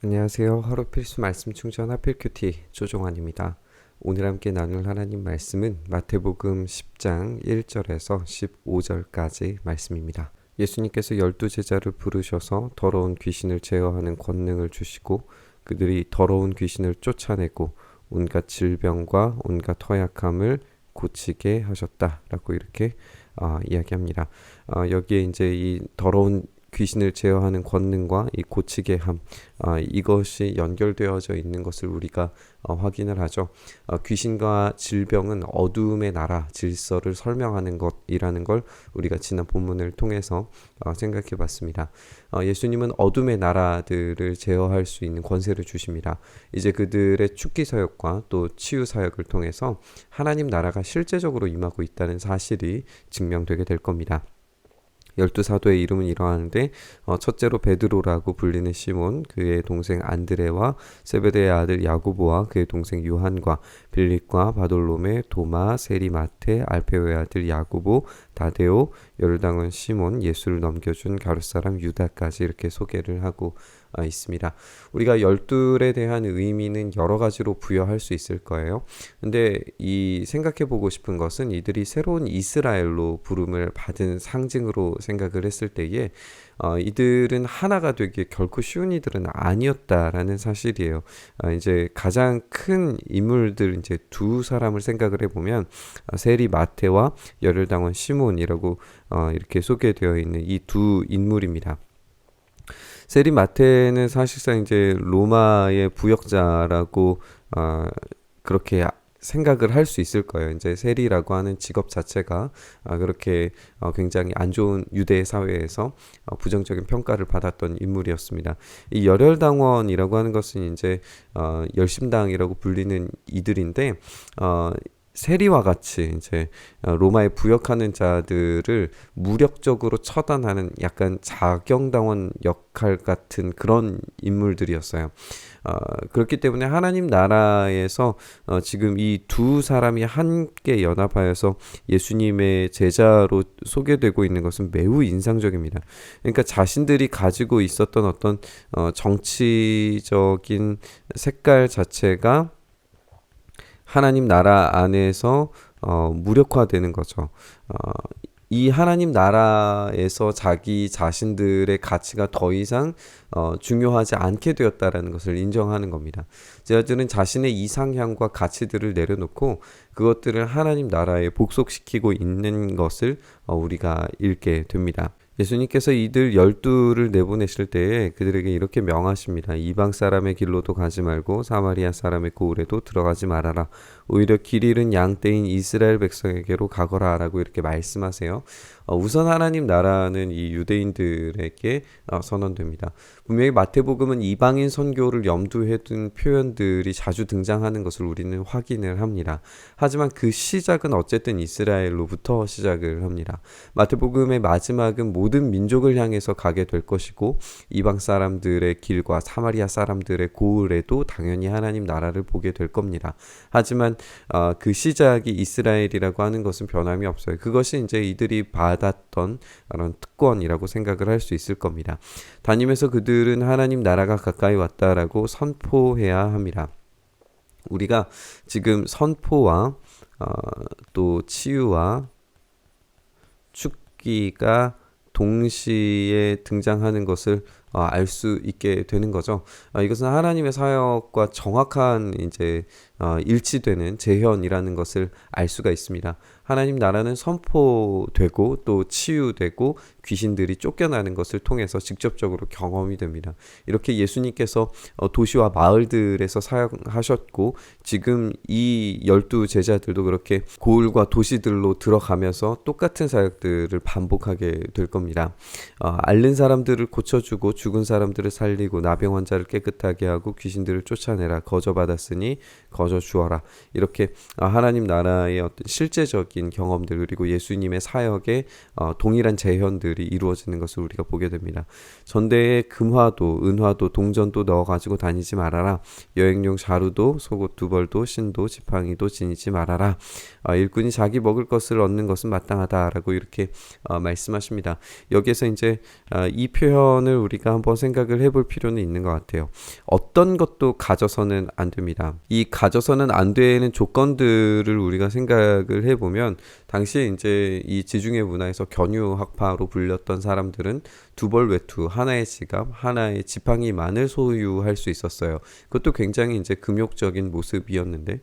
안녕하세요. 하루 필수 말씀 충전 하필큐티 조종환입니다. 오늘 함께 나눌 하나님 말씀은 마태복음 10장 1절에서 15절까지 말씀입니다. 예수님께서 12제자를 부르셔서 더러운 귀신을 제어하는 권능을 주시고 그들이 더러운 귀신을 쫓아내고 온갖 질병과 온갖 허약함을 고치게 하셨다라고 이렇게 이야기합니다. 여기에 이제 이 더러운 귀신을 제어하는 권능과 이 고치게 함, 이것이 연결되어져 있는 것을 우리가 확인을 하죠. 귀신과 질병은 어두움의 나라, 질서를 설명하는 것이라는 걸 우리가 지난 본문을 통해서 생각해 봤습니다. 예수님은 어둠의 나라들을 제어할 수 있는 권세를 주십니다. 이제 그들의 축기 사역과 또 치유 사역을 통해서 하나님 나라가 실제적으로 임하고 있다는 사실이 증명되게 될 겁니다. 12사도의 이름은 이러한데 첫째로 베드로라고 불리는 시몬, 그의 동생 안드레와 세베대의 아들 야고보와 그의 동생 요한과 빌립과 바돌로메, 도마, 세리마테, 알페오의 아들 야고보, 다데오, 열당원 시몬, 예수를 넘겨준 가룟사람 유다까지 이렇게 소개를 하고 있습니다. 우리가 열둘에 대한 의미는 여러 가지로 부여할 수 있을 거예요. 근데 이 생각해 보고 싶은 것은 이들이 새로운 이스라엘로 부름을 받은 상징으로 생각을 했을 때에 이들은 하나가 되기 결코 쉬운 이들은 아니었다라는 사실이에요. 이제 가장 큰 인물들 이제 두 사람을 생각을 해보면 세리 마테와 열혈당원 시몬이라고 이렇게 소개되어 있는 이 두 인물입니다. 세리 마테는 사실상 이제 로마의 부역자라고 그렇게 생각을 할 수 있을 거예요. 이제 세리라고 하는 직업 자체가 그렇게 굉장히 안 좋은 유대 사회에서 부정적인 평가를 받았던 인물이었습니다. 이 열혈당원이라고 하는 것은 이제 열심당이라고 불리는 이들인데 세리와 같이 이제 로마에 부역하는 자들을 무력적으로 처단하는 약간 자경당원 역할 같은 그런 인물들이었어요. 그렇기 때문에 하나님 나라에서 지금 이 두 사람이 함께 연합하여서 예수님의 제자로 소개되고 있는 것은 매우 인상적입니다. 그러니까 자신들이 가지고 있었던 어떤 정치적인 색깔 자체가 하나님 나라 안에서 무력화되는 거죠. 이 하나님 나라에서 자기 자신들의 가치가 더 이상 중요하지 않게 되었다라는 것을 인정하는 겁니다. 제자들은 자신의 이상향과 가치들을 내려놓고 그것들을 하나님 나라에 복속시키고 있는 것을 우리가 읽게 됩니다. 예수님께서 이들 12를 내보내실 때에 그들에게 이렇게 명하십니다. 이방 사람의 길로도 가지 말고 사마리아 사람의 고을에도 들어가지 말아라. 오히려 길 잃은 양떼인 이스라엘 백성에게로 가거라 라고 이렇게 말씀하세요. 우선 하나님 나라는 이 유대인들에게 선언됩니다. 분명히 마태복음은 이방인 선교를 염두에 둔 표현들이 자주 등장하는 것을 우리는 확인을 합니다. 하지만 그 시작은 어쨌든 이스라엘로부터 시작을 합니다. 마태복음의 마지막은 모든 민족을 향해서 가게 될 것이고 이방 사람들의 길과 사마리아 사람들의 고을에도 당연히 하나님 나라를 보게 될 겁니다. 하지만 그 시작이 이스라엘이라고 하는 것은 변함이 없어요. 그것이 이제 이들이 받았던 그런 특권이라고 생각을 할 수 있을 겁니다. 다니면서 그들은 하나님 나라가 가까이 왔다라고 선포해야 합니다. 우리가 지금 선포와 또 치유와 축기가 동시에 등장하는 것을 알 수 있게 되는 거죠. 이것은 하나님의 사역과 정확한 이제 일치되는 재현이라는 것을 알 수가 있습니다. 하나님 나라는 선포되고 또 치유되고 귀신들이 쫓겨나는 것을 통해서 직접적으로 경험이 됩니다. 이렇게 예수님께서 도시와 마을들에서 사역하셨고 지금 이 12 제자들도 그렇게 고을과 도시들로 들어가면서 똑같은 사역들을 반복하게 될 겁니다. 앓는 사람들을 고쳐주고 죽은 사람들을 살리고 나병 환자를 깨끗하게 하고 귀신들을 쫓아내라. 거저 받았으니 거저 주어라. 이렇게 하나님 나라의 어떤 실제적인 경험들 그리고 예수님의 사역의 동일한 재현들이 이루어지는 것을 우리가 보게 됩니다. 전대에 금화도 은화도 동전도 넣어가지고 다니지 말아라. 여행용 자루도 속옷 두 벌도 신도 지팡이도 지니지 말아라. 일꾼이 자기 먹을 것을 얻는 것은 마땅하다라고 이렇게 말씀하십니다. 여기에서 이제 이 표현을 우리가 한번 생각을 해볼 필요는 있는 것 같아요. 어떤 것도 가져서는 안 됩니다. 이 가져서는 안 되는 조건들을 우리가 생각을 해보면 당시 이제 이 지중해 문화에서 견유학파로 불렸던 사람들은 두 벌 외투, 하나의 지갑, 하나의 지팡이만을 소유할 수 있었어요. 그것도 굉장히 이제 금욕적인 모습이었는데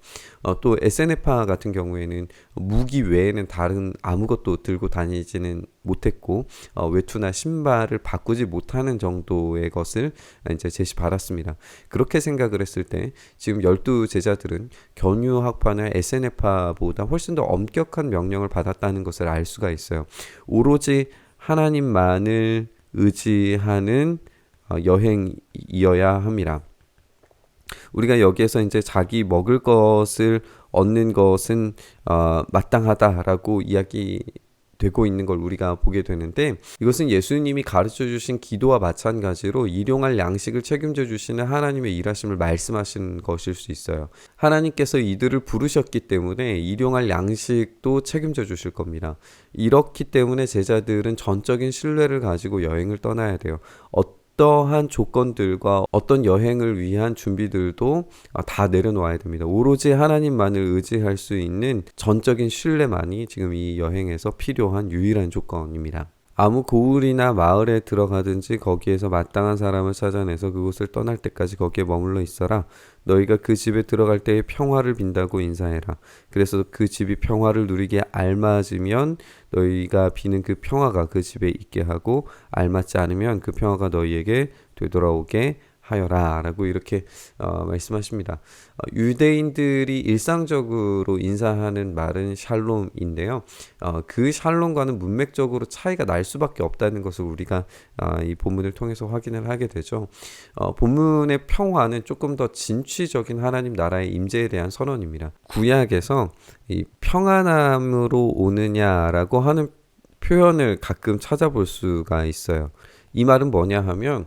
또 SNF파 같은 경우에는 무기 외에는 다른 아무것도 들고 다니지는 못했고 외투나 신발을 바꾸지 못하는 정도의 것을 이제 제시받았습니다. 그렇게 생각을 했을 때 지금 12제자들은 견유학파나 SNF파보다 훨씬 더 엄격한 명령을 받았다는 것을 알 수가 있어요. 오로지 하나님만을 의지하는 여행이어야 합니다. 우리가 여기에서 이제 자기 먹을 것을 얻는 것은 마땅하다라고 이야기되고 있는 걸 우리가 보게 되는데 이것은 예수님이 가르쳐 주신 기도와 마찬가지로 일용할 양식을 책임져 주시는 하나님의 일하심을 말씀하신 것일 수 있어요. 하나님께서 이들을 부르셨기 때문에 일용할 양식도 책임져 주실 겁니다. 이렇기 때문에 제자들은 전적인 신뢰를 가지고 여행을 떠나야 돼요. 어떠한 조건들과 어떤 여행을 위한 준비들도 다 내려놓아야 됩니다. 오로지 하나님만을 의지할 수 있는 전적인 신뢰만이 지금 이 여행에서 필요한 유일한 조건입니다. 아무 고을이나 마을에 들어가든지 거기에서 마땅한 사람을 찾아내서 그곳을 떠날 때까지 거기에 머물러 있어라. 너희가 그 집에 들어갈 때에 평화를 빈다고 인사해라. 그래서 그 집이 평화를 누리기에 알맞으면 너희가 비는 그 평화가 그 집에 있게 하고 알맞지 않으면 그 평화가 너희에게 되돌아오게 하여라 라고 이렇게 말씀하십니다. 유대인들이 일상적으로 인사하는 말은 샬롬인데요. 그 샬롬과는 문맥적으로 차이가 날 수밖에 없다는 것을 우리가 이 본문을 통해서 확인을 하게 되죠. 본문의 평화는 조금 더 진취적인 하나님 나라의 임재에 대한 선언입니다. 구약에서 이 평안함으로 오느냐라고 하는 표현을 가끔 찾아볼 수가 있어요. 이 말은 뭐냐 하면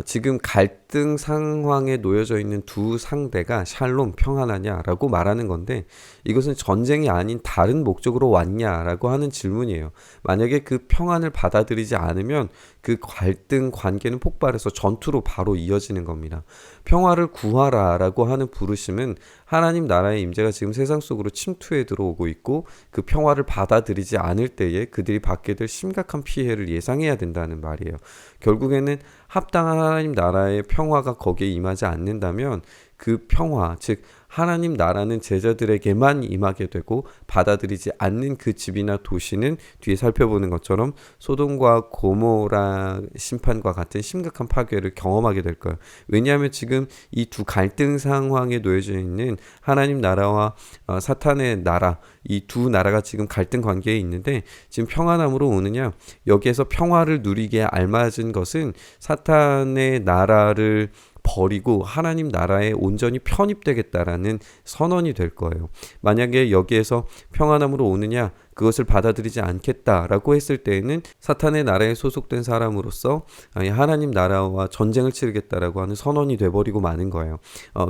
지금 갈등 상황에 놓여져 있는 두 상대가 샬롬 평안하냐라고 말하는 건데 이것은 전쟁이 아닌 다른 목적으로 왔냐라고 하는 질문이에요. 만약에 그 평안을 받아들이지 않으면 그 갈등 관계는 폭발해서 전투로 바로 이어지는 겁니다. 평화를 구하라라고 하는 부르심은 하나님 나라의 임재가 지금 세상 속으로 침투해 들어오고 있고 그 평화를 받아들이지 않을 때에 그들이 받게 될 심각한 피해를 예상해야 된다는 말이에요. 결국에는 합당한 하나님 나라의 평화가 거기에 임하지 않는다면 그 평화, 즉 하나님 나라는 제자들에게만 임하게 되고 받아들이지 않는 그 집이나 도시는 뒤에 살펴보는 것처럼 소돔과 고모라 심판과 같은 심각한 파괴를 경험하게 될 거예요. 왜냐하면 지금 이 두 갈등 상황에 놓여져 있는 하나님 나라와 사탄의 나라, 이 두 나라가 지금 갈등 관계에 있는데 지금 평안함으로 오느냐, 여기에서 평화를 누리기에 알맞은 것은 사탄의 나라를 버리고 하나님 나라에 온전히 편입되겠다라는 선언이 될 거예요. 만약에 여기에서 평안함으로 오느냐, 그것을 받아들이지 않겠다라고 했을 때에는 사탄의 나라에 소속된 사람으로서 하나님 나라와 전쟁을 치르겠다라고 하는 선언이 돼버리고 마는 거예요.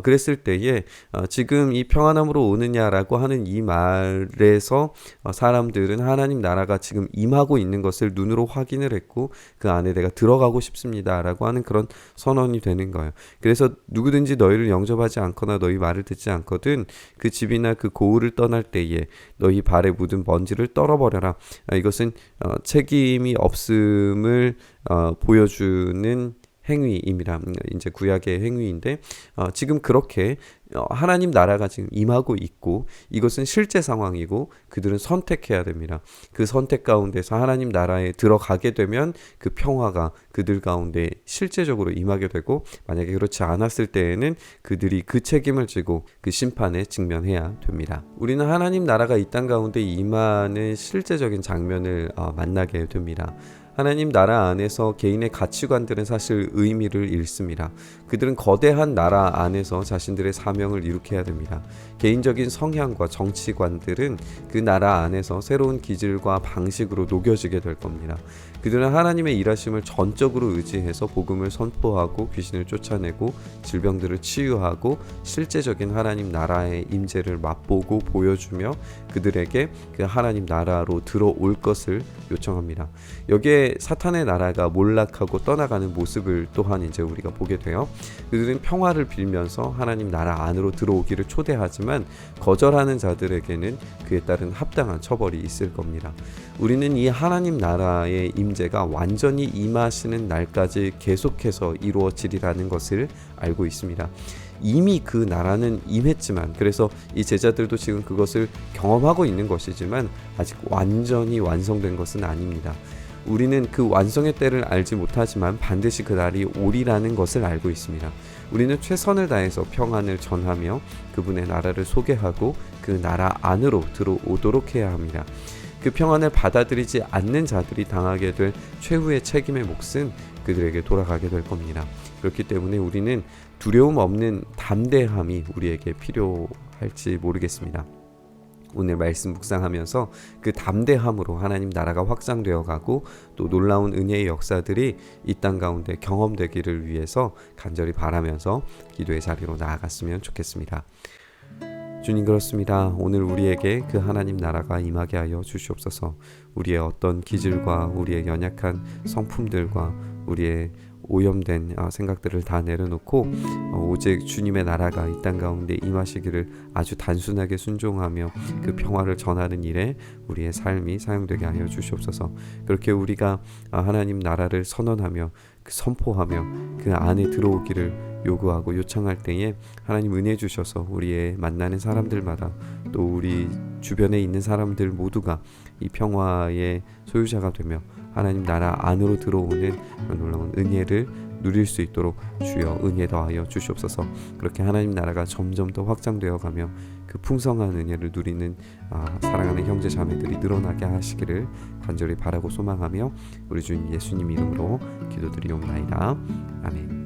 그랬을 때에 지금 이 평안함으로 오느냐라고 하는 이 말에서 사람들은 하나님 나라가 지금 임하고 있는 것을 눈으로 확인을 했고 그 안에 내가 들어가고 싶습니다라고 하는 그런 선언이 되는 거예요. 그래서 누구든지 너희를 영접하지 않거나 너희 말을 듣지 않거든 그 집이나 그 고을을 떠날 때에 너희 발에 묻은 먼지를 떨어버려라. 이것은 책임이 없음을 보여주는 행위입니다. 이제 구약의 행위인데 지금 그렇게 하나님 나라가 지금 임하고 있고 이것은 실제 상황이고 그들은 선택해야 됩니다. 그 선택 가운데서 하나님 나라에 들어가게 되면 그 평화가 그들 가운데 실제적으로 임하게 되고 만약에 그렇지 않았을 때에는 그들이 그 책임을 지고 그 심판에 직면해야 됩니다. 우리는 하나님 나라가 이 땅 가운데 임하는 실제적인 장면을 만나게 됩니다. 하나님 나라 안에서 개인의 가치관들은 사실 의미를 잃습니다. 그들은 거대한 나라 안에서 자신들의 사명을 이룩해야 됩니다. 개인적인 성향과 정치관들은 그 나라 안에서 새로운 기질과 방식으로 녹여지게 될 겁니다. 그들은 하나님의 일하심을 전적으로 의지해서 복음을 선포하고 귀신을 쫓아내고 질병들을 치유하고 실제적인 하나님 나라의 임재를 맛보고 보여주며 그들에게 그 하나님 나라로 들어올 것을 요청합니다. 여기에 사탄의 나라가 몰락하고 떠나가는 모습을 또한 이제 우리가 보게 돼요. 그들은 평화를 빌면서 하나님 나라 안으로 들어오기를 초대하지만 거절하는 자들에게는 그에 따른 합당한 처벌이 있을 겁니다. 우리는 이 하나님 나라의 임재가 완전히 임하시는 날까지 계속해서 이루어지리라는 것을 알고 있습니다. 이미 그 나라는 임했지만, 그래서 이 제자들도 지금 그것을 경험하고 있는 것이지만 아직 완전히 완성된 것은 아닙니다. 우리는 그 완성의 때를 알지 못하지만 반드시 그 날이 오리라는 것을 알고 있습니다. 우리는 최선을 다해서 평안을 전하며 그분의 나라를 소개하고 그 나라 안으로 들어오도록 해야 합니다. 그 평안을 받아들이지 않는 자들이 당하게 될 최후의 책임의 몫은 그들에게 돌아가게 될 겁니다. 그렇기 때문에 우리는 두려움 없는 담대함이 우리에게 필요할지 모르겠습니다. 오늘 말씀 묵상하면서 그 담대함으로 하나님 나라가 확장되어 가고 또 놀라운 은혜의 역사들이 이 땅 가운데 경험되기를 위해서 간절히 바라면서 기도의 자리로 나아갔으면 좋겠습니다. 주님, 그렇습니다. 오늘 우리에게 그 하나님 나라가 임하게 하여 주시옵소서. 우리의 어떤 기질과 우리의 연약한 성품들과 우리의 오염된 생각들을 다 내려놓고 오직 주님의 나라가 이 땅 가운데 임하시기를 아주 단순하게 순종하며 그 평화를 전하는 일에 우리의 삶이 사용되게 하여 주시옵소서. 그렇게 우리가 하나님 나라를 선언하며 선포하며 그 안에 들어오기를 요구하고 요청할 때에 하나님 은혜 주셔서 우리의 만나는 사람들마다 또 우리 주변에 있는 사람들 모두가 이 평화의 소유자가 되며 하나님 나라 안으로 들어오는 놀라운 은혜를 누릴 수 있도록 주여 은혜 더하여 주시옵소서. 그렇게 하나님 나라가 점점 더 확장되어 가며 그 풍성한 은혜를 누리는 사랑하는 형제 자매들이 늘어나게 하시기를 간절히 바라고 소망하며 우리 주님 예수님 이름으로 기도드리옵나이다. 아멘.